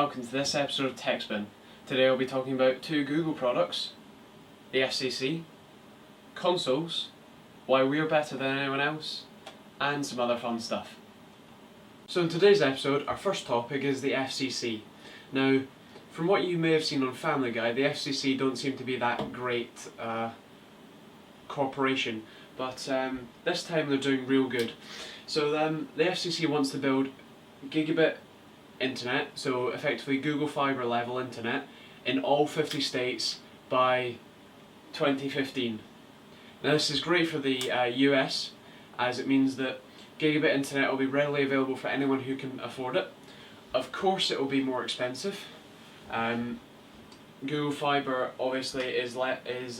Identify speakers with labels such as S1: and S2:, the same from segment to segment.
S1: welcome to this episode of Techspin. Today I'll be talking about two Google products, the FCC, consoles, why we're better than anyone else, and some other fun stuff. So in today's episode, our first topic is the FCC. Now, from what you may have seen on Family Guy, the FCC don't seem to be that great corporation, but this time they're doing real good. So the FCC wants to build gigabit internet, so effectively Google Fiber level internet, in all 50 states by 2015. Now this is great for the US, as it means that gigabit internet will be readily available for anyone who can afford it. Of course it will be more expensive. Google Fiber obviously is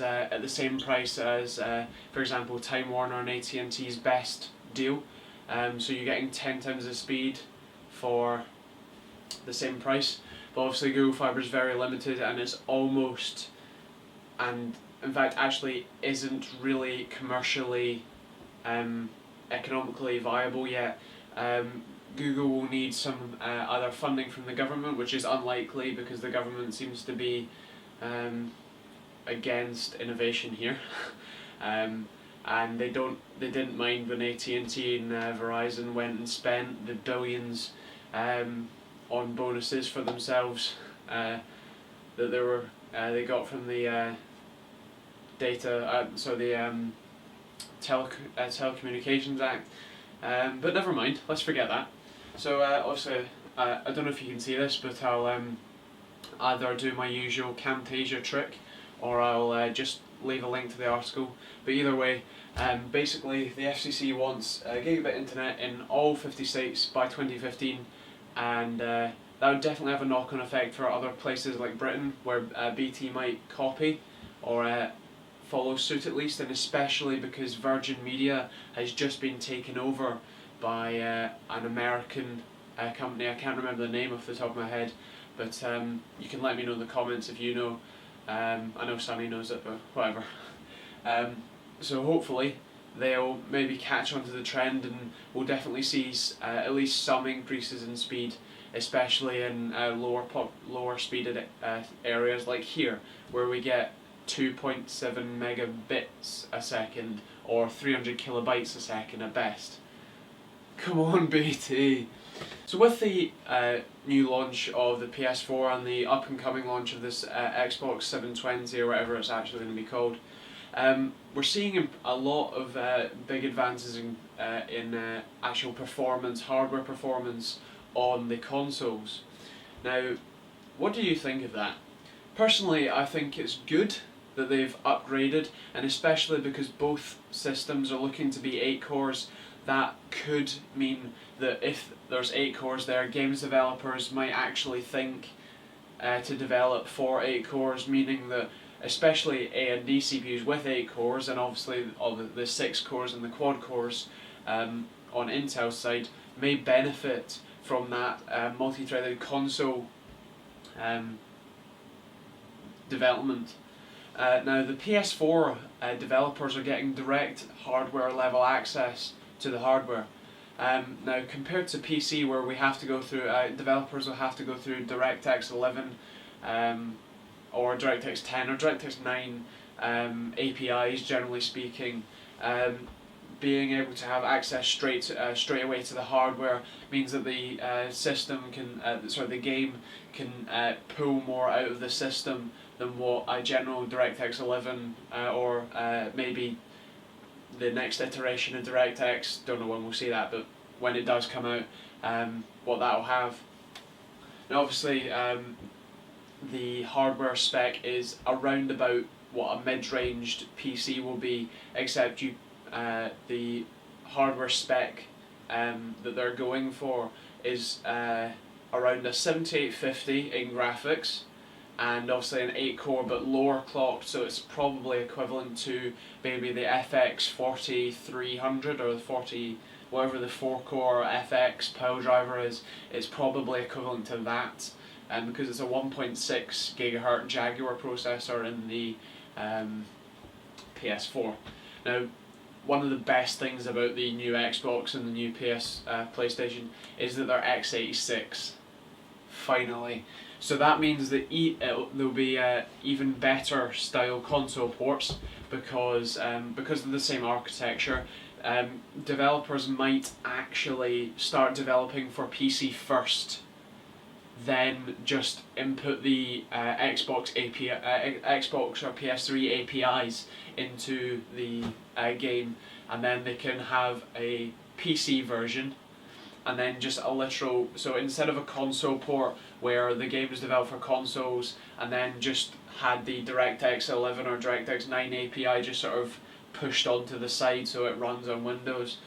S1: at the same price as, for example, Time Warner and AT&T's best deal. So you're getting 10 times the speed for the same price. But obviously Google Fiber is very limited, and it's almost, and in fact actually isn't really commercially economically viable yet. Google will need some other funding from the government, which is unlikely because the government seems to be against innovation here. And they didn't mind when AT&T and Verizon went and spent the billions on bonuses for themselves that they got from the Telecommunications Act. But never mind, let's forget that. So obviously, I don't know if you can see this, but I'll either do my usual Camtasia trick, or I'll just leave a link to the article. But either way, basically the FCC wants gigabit internet in all 50 states by 2015, and that would definitely have a knock-on effect for other places like Britain, where BT might copy or follow suit at least, and especially because Virgin Media has just been taken over by an American company. I can't remember the name off the top of my head, but you can let me know in the comments if you know. I know Sunny knows it, but whatever. So hopefully they'll maybe catch on to the trend, and we'll definitely see at least some increases in speed, especially in lower speeded areas like here, where we get 2.7 megabits a second or 300 kilobytes a second at best. Come on, BT! So with the new launch of the PS4 and the up and coming launch of this Xbox 720 or whatever it's actually going to be called, we're seeing a lot of big advances in actual performance, hardware performance on the consoles. Now, what do you think of that? Personally, I think it's good that they've upgraded, and especially because both systems are looking to be 8 cores, that could mean that if there's 8 cores there, games developers might actually think to develop for 8 cores, meaning that especially AMD CPUs with 8 cores, and obviously all the 6 cores and the quad cores on Intel's side, may benefit from that multi-threaded console development. Now the PS4 developers are getting direct hardware level access to the hardware. Now compared to PC, where we have to go through, developers will have to go through DirectX 11 or DirectX 10 or DirectX 9 APIs, generally speaking. Being able to have access straight away to the hardware means that the the game can pull more out of the system than what a general DirectX 11 or maybe the next iteration of DirectX, don't know when we'll see that, but when it does come out, what that will have. Now obviously the hardware spec is around about what a mid-ranged PC will be, except the hardware spec that they're going for is around a 7850 in graphics, and obviously an 8 core but lower clocked, so it's probably equivalent to maybe the FX 4300 or the 40, whatever the 4 core FX power driver is. It's probably equivalent to that, because it's a 1.6 gigahertz Jaguar processor in the PS4. Now, one of the best things about the new Xbox and the new PlayStation is that they're x86 finally. So that means that there'll be even better style console ports because of the same architecture. Developers might actually start developing for PC first, then just input the Xbox or PS3 APIs into the game, and then they can have a PC version, and then just a literal, so instead of a console port where the game was developed for consoles and then just had the DirectX 11 or DirectX 9 API just sort of pushed onto the side so it runs on Windows,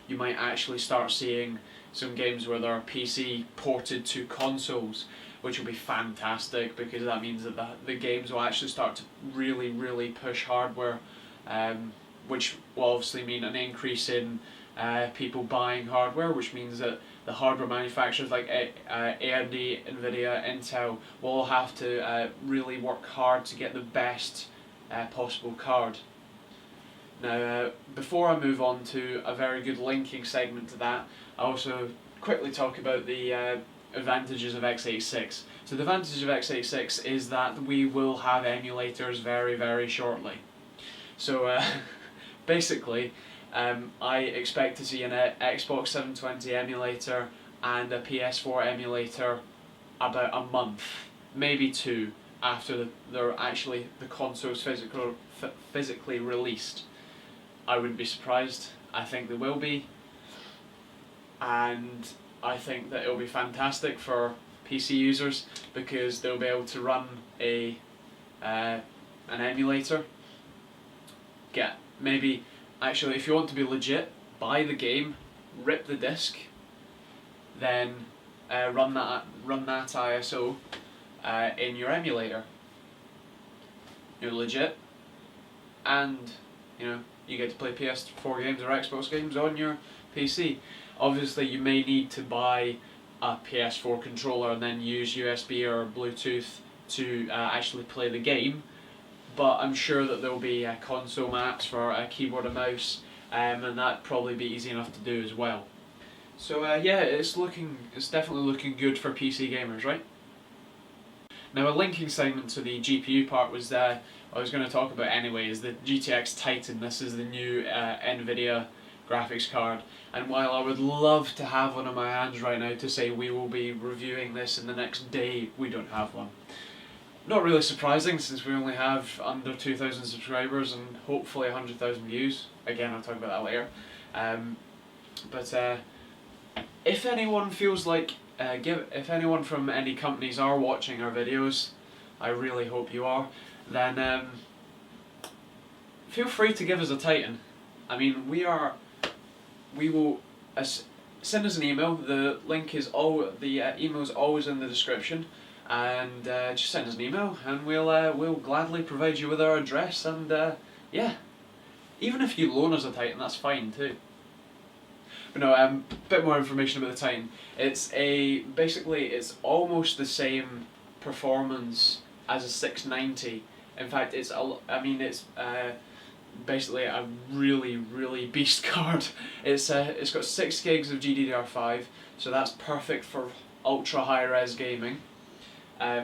S1: you might actually start seeing some games where they're PC ported to consoles, which will be fantastic because that means that the games will actually start to really push hardware, which will obviously mean an increase in people buying hardware, which means that the hardware manufacturers like AMD, Nvidia, Intel will all have to really work hard to get the best possible card. Now, before I move on to a very good linking segment to that, I also quickly talk about the advantages of x86. So the advantage of x86 is that we will have emulators very shortly. So basically, I expect to see an Xbox 720 emulator and a PS4 emulator about a month, maybe two, after they're actually the consoles physically released. I wouldn't be surprised. I think they will be, and I think that it'll be fantastic for PC users because they'll be able to run an emulator. Actually, if you want to be legit, buy the game, rip the disc, then run that ISO in your emulator. You're legit, and you get to play PS4 games or Xbox games on your PC. Obviously, you may need to buy a PS4 controller and then use USB or Bluetooth to actually play the game, but I'm sure that there will be console maps for a keyboard and mouse, and that'd probably be easy enough to do as well. So yeah, it's definitely looking good for PC gamers, right? Now, a linking segment to the GPU part was I was going to talk about anyway, is the GTX Titan. This is the new Nvidia graphics card, and while I would love to have one in my hands right now to say we will be reviewing this in the next day, we don't have one. Not really surprising since we only have under 2,000 subscribers and hopefully 100,000 views. Again, I'll talk about that later. But if anyone feels like, if anyone from any companies are watching our videos, I really hope you are, then feel free to give us a Titan. I mean, we will send us an email. The link is email is always in the description, and just send us an email, and we'll gladly provide you with our address. And yeah, even if you loan us a Titan, that's fine too. But no, a bit more information about the Titan. Basically it's almost the same performance as a 690. In fact, it's basically a really beast card. It's got 6 gigs of GDDR5, so that's perfect for ultra high res gaming.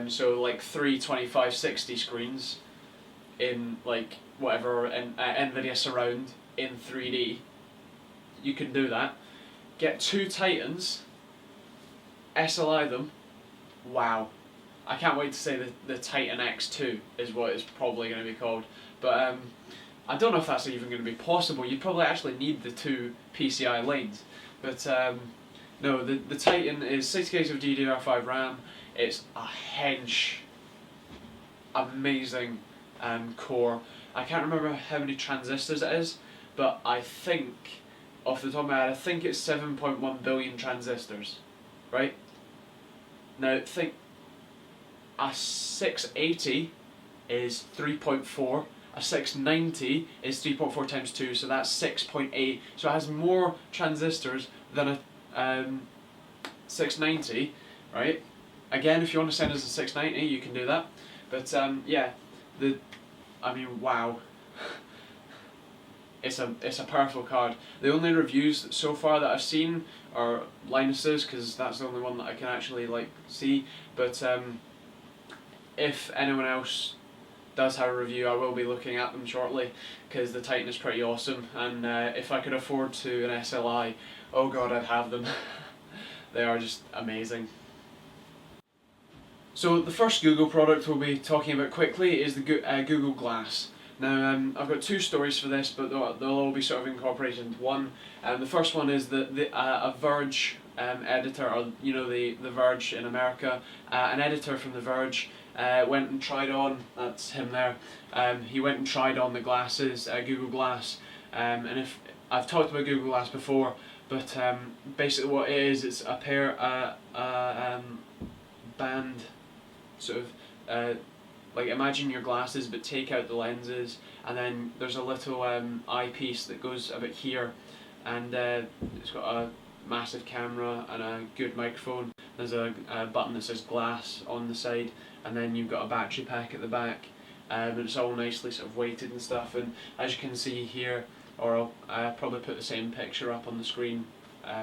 S1: So like 3 2560 screens in like whatever Nvidia Surround in 3D. You can do that. Get 2 Titans, SLI them. Wow. I can't wait to say the Titan X2 is what it's probably going to be called. But I don't know if that's even going to be possible. You'd probably actually need the 2 PCI lanes. But no, the Titan is 6 gigs of DDR5 RAM. It's a hench, amazing core. I can't remember how many transistors it is, but I think, off the top of my head, I think it's 7.1 billion transistors, right? Now think, a 680 is 3.4, a 690 is 3.4 times 2, so that's 6.8, so it has more transistors than a 690, right? Again, if you want to send us a 690, you can do that, but yeah, wow. it's a powerful card. The only reviews so far that I've seen are Linus's, because that's the only one that I can actually like see. But if anyone else does have a review, I will be looking at them shortly, because the Titan is pretty awesome, and if I could afford to an SLI, oh god, I'd have them. They are just amazing. So the first Google product we'll be talking about quickly is the Google Glass. Now I've got two stories for this, but they'll all be sort of incorporated into one. The first one is that a Verge editor, or the Verge in America, an editor from the Verge went and tried on, that's him there, he went and tried on the glasses, Google Glass, and if I've talked about Google Glass before, but basically what it is, it's a pair, band, sort of, like imagine your glasses but take out the lenses, and then there's a little eyepiece that goes about here, and it's got a massive camera and a good microphone. There's a button that says glass on the side, and then you've got a battery pack at the back, and it's all nicely sort of weighted and stuff. And as you can see here, or I'll probably put the same picture up on the screen,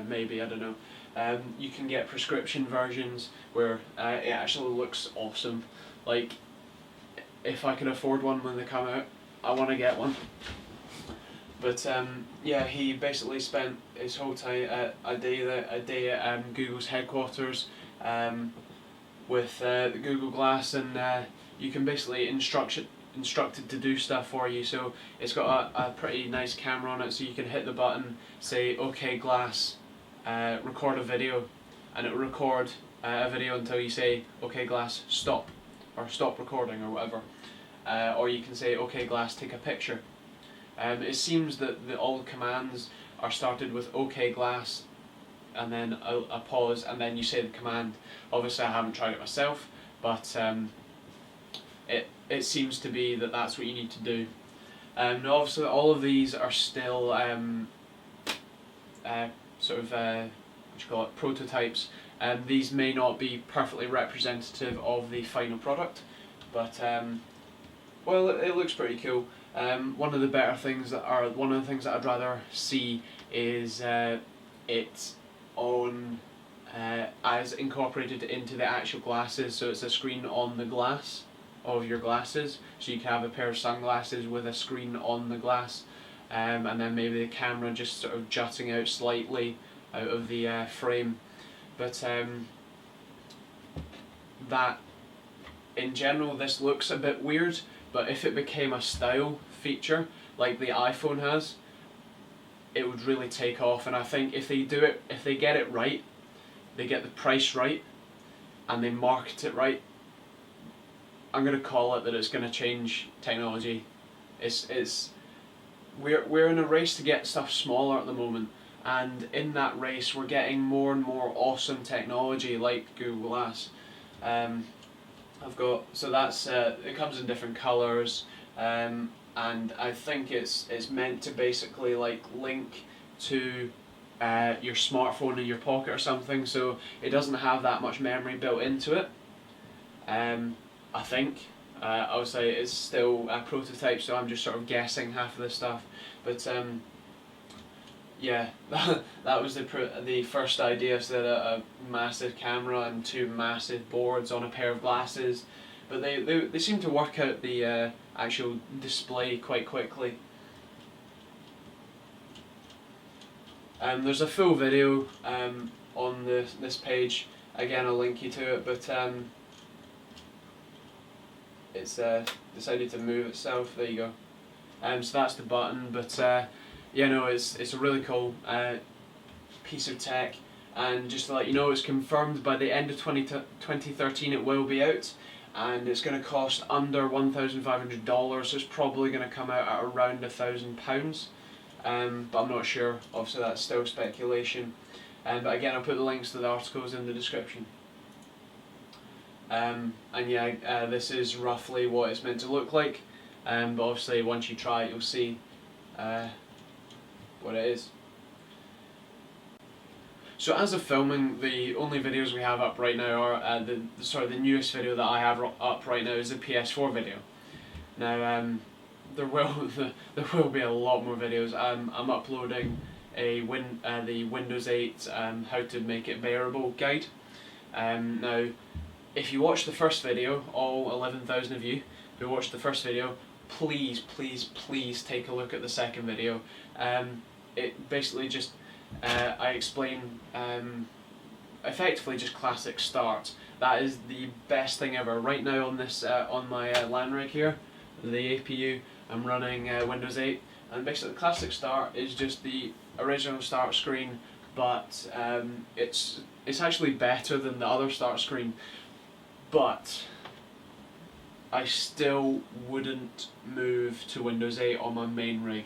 S1: maybe, I don't know. You can get prescription versions where it actually looks awesome. Like, if I can afford one when they come out, I want to get one. But yeah, he basically spent his whole time a day at Google's headquarters with the Google Glass, and you can basically instructed to do stuff for you. So it's got a pretty nice camera on it, so you can hit the button, say OK Glass, record a video, and it will record a video until you say OK Glass, stop, or stop recording, or whatever. Or you can say OK Glass, take a picture. It seems that all commands are started with OK Glass, and then a pause, and then you say the command. Obviously I haven't tried it myself, but it seems to be that that's what you need to do. Now obviously all of these are still sort of prototypes. These may not be perfectly representative of the final product, but well, it looks pretty cool. One of the better things one of the things that I'd rather see is it on as incorporated into the actual glasses, so it's a screen on the glass of your glasses, so you can have a pair of sunglasses with a screen on the glass, and then maybe the camera just sort of jutting out slightly out of the frame. But that, in general, this looks a bit weird, but if it became a style feature like the iPhone has, it would really take off. And I think if they get it right, they get the price right, and they market it right, I'm gonna call it that it's gonna change technology. We're in a race to get stuff smaller at the moment, and in that race we're getting more and more awesome technology like Google Glass. So that's it comes in different colours, and I think it's meant to basically like link to your smartphone in your pocket or something, so it doesn't have that much memory built into it. I think. Obviously it's still a prototype, so I'm just sort of guessing half of this stuff, but yeah, that was the first idea, so that a massive camera and two massive boards on a pair of glasses, but they seem to work out the actual display quite quickly. There's a full video on this page, again I'll link you to it, but it's decided to move itself. There you go. So that's the button, but yeah, no, it's a really cool piece of tech, and just to let you know, it's confirmed by the end of 2013 it will be out, and it's going to cost under $1,500, so it's probably going to come out at around £1,000, but I'm not sure, obviously that's still speculation, but again I'll put the links to the articles in the description. And yeah, this is roughly what it's meant to look like, but obviously once you try it you'll see what it is. So as of filming, the only videos we have up right now are the newest video that I have up right now is the PS4 video. Now there will be a lot more videos. I'm uploading the Windows 8 how to make it bearable guide. Now, if you watch the first video, all 11,000 of you who watched the first video, please take a look at the second video. It basically just I explain effectively just classic start. That is the best thing ever. Right now on this on my LAN rig here, the APU, I'm running Windows 8, and basically the classic start is just the original start screen, but it's actually better than the other start screen, but I still wouldn't move to Windows 8 on my main rig.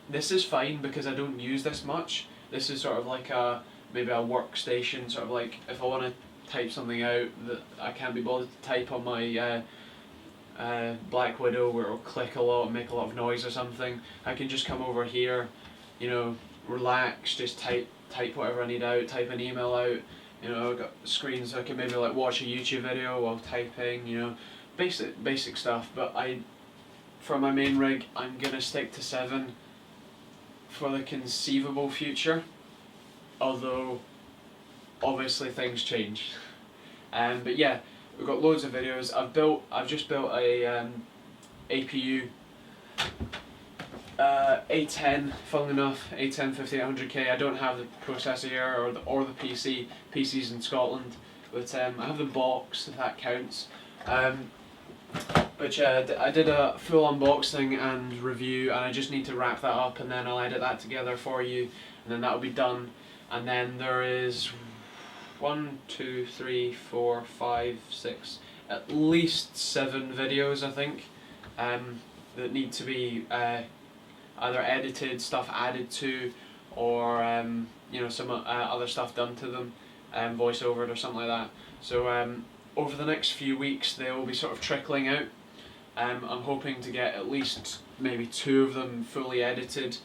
S1: This is fine because I don't use this much. This is sort of like maybe a workstation, sort of like if I want to type something out that I can't be bothered to type on my Black Widow where it'll click a lot and make a lot of noise or something, I can just come over here, you know, relax, just type whatever I need out, type an email out, you know, I've got screens so I can maybe like watch a YouTube video while typing, you know, basic stuff. But for my main rig, I'm gonna stick to 7 for the conceivable future, although obviously things change. But yeah, we've got loads of videos. I've just built a APU A10, funnily enough, A10 5800K. I don't have the processor here or the PC. PC's in Scotland, but I have the box, if that counts. But yeah, I did a full unboxing and review, and I just need to wrap that up, and then I'll edit that together for you, and then that'll be done. And then there is 1, 2, 3, 4, 5, 6, at least 7 videos I think that need to be either edited, stuff added to, or you know, some other stuff done to them, voiceovered or something like that. So over the next few weeks they will be sort of trickling out. I'm hoping to get at least maybe 2 of them fully edited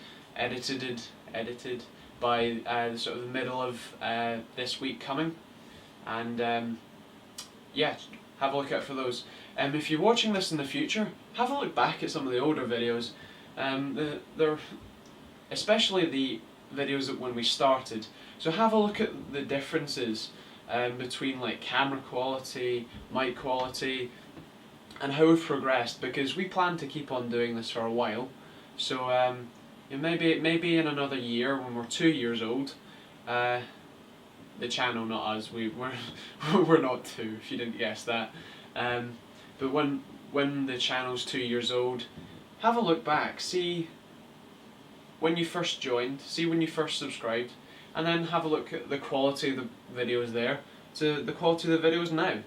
S1: by sort of the middle of this week coming, and yeah, have a look out for those. If you're watching this in the future, have a look back at some of the older videos. They're especially the videos that when we started. So have a look at the differences between like camera quality, mic quality, and how we've progressed, because we plan to keep on doing this for a while. So maybe in another year, when we're 2 years old, the channel, not us, we're not 2, if you didn't guess that. But when the channel's 2 years old, have a look back, see when you first joined, see when you first subscribed, and then have a look at the quality of the videos there to the quality of the videos now.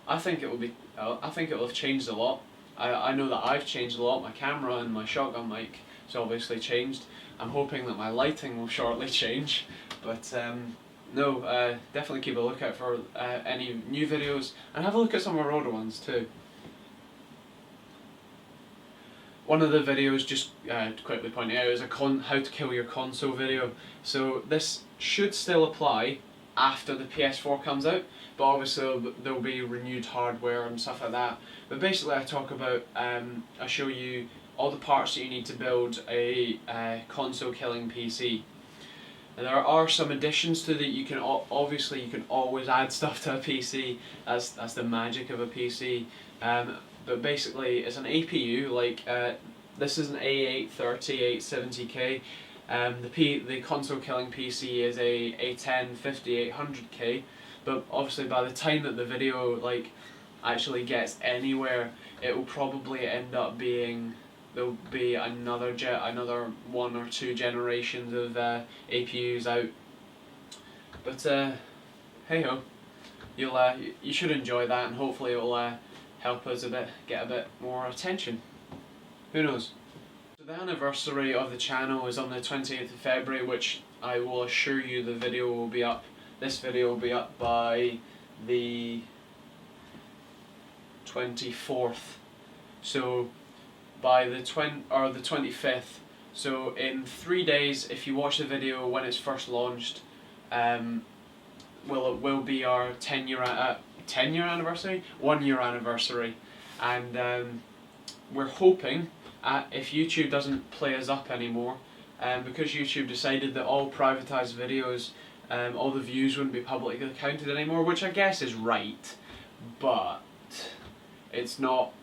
S1: I think it will have changed a lot. I know that I've changed a lot. My camera and my shotgun mic has obviously changed. I'm hoping that my lighting will shortly change, but no, definitely keep a lookout for any new videos, and have a look at some of our older ones too. One of the videos, just quickly pointing out, is a how to kill your console video. So this should still apply after the PS4 comes out, but obviously there will be renewed hardware and stuff like that. But basically I talk about, I show you all the parts that you need to build a console killing PC. And there are some additions to that. You can obviously you can always add stuff to a PC. That's the magic of a PC. But basically it's an APU, like this is an A830 870K. The console killing PC is a A10 5800K. But obviously by the time that the video like actually gets anywhere, it will probably end up being, there'll be another 1 or 2 generations of APUs out. But hey ho, you should enjoy that, and hopefully it will help us get a bit more attention. Who knows? So the anniversary of the channel is on the 28th of February, which I will assure you the video will be up. This video will be up by the 24th. So by the 25th. So in 3 days, if you watch the video when it's first launched, will be our 10-year anniversary, 1 year anniversary, and we're hoping if YouTube doesn't play us up anymore, because YouTube decided that all privatised videos, all the views wouldn't be publicly counted anymore, which I guess is right, but it's not,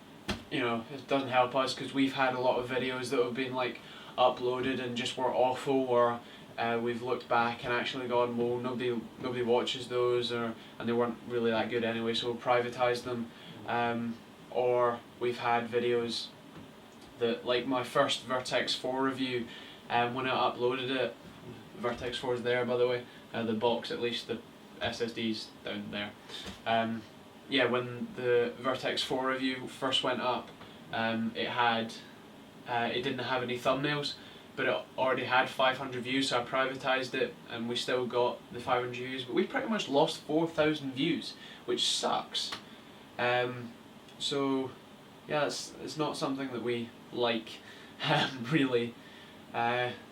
S1: you know, it doesn't help us, because we've had a lot of videos that have been like uploaded and just were awful, or we've looked back and actually gone, well, nobody watches those, and they weren't really that good anyway, so we'll privatise them. Or we've had videos that, like my first Vertex 4 review, when I uploaded it, Vertex 4 is there by the way, the box at least, the SSD's down there. Yeah, when the Vertex 4 review first went up, it didn't have any thumbnails, but it already had 500 views, so I privatised it and we still got the 500 views, but we pretty much lost 4,000 views, which sucks. So yeah, it's not something that we like, really.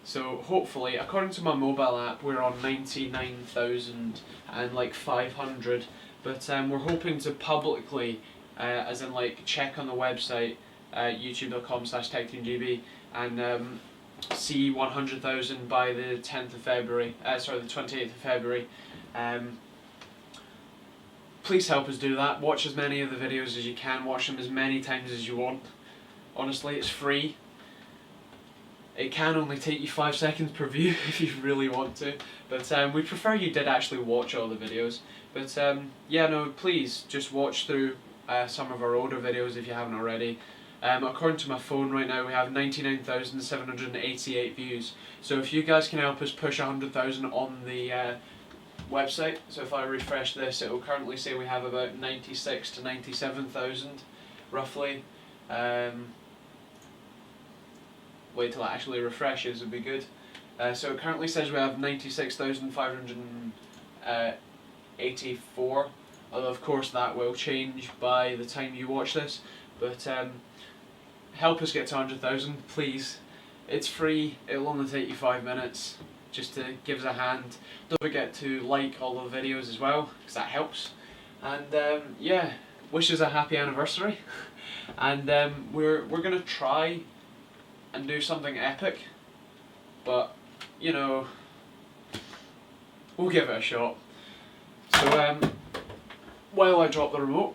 S1: So hopefully, according to my mobile app, we're on 99,500, but we're hoping to publicly, as in like check on the website, youtube.com/TechteamGB, and see 100,000 by the 10th of February, sorry, the 28th of February. Please help us do that. Watch as many of the videos as you can, watch them as many times as you want. Honestly, it's free. It can only take you 5 seconds per view if you really want to, but we prefer you did actually watch all the videos. But yeah, no, please just watch through some of our older videos if you haven't already. According to my phone right now, we have 99,788 views. So if you guys can help us push 100,000 on the website, so if I refresh this, it will currently say we have about 96 to 97,000 roughly. Wait till it actually refreshes would be good. So it currently says we have 96,584, although of course that will change by the time you watch this, but help us get to 100,000, please. It's free, it'll only take you 5 minutes, just to give us a hand. Don't forget to like all the videos as well, because that helps. And yeah, wish us a happy anniversary. And we're gonna try and do something epic, but you know, we'll give it a shot. So while I drop the remote,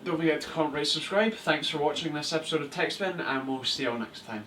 S1: don't forget to comment, rate, subscribe. Thanks for watching this episode of Techspin, and we'll see you all next time.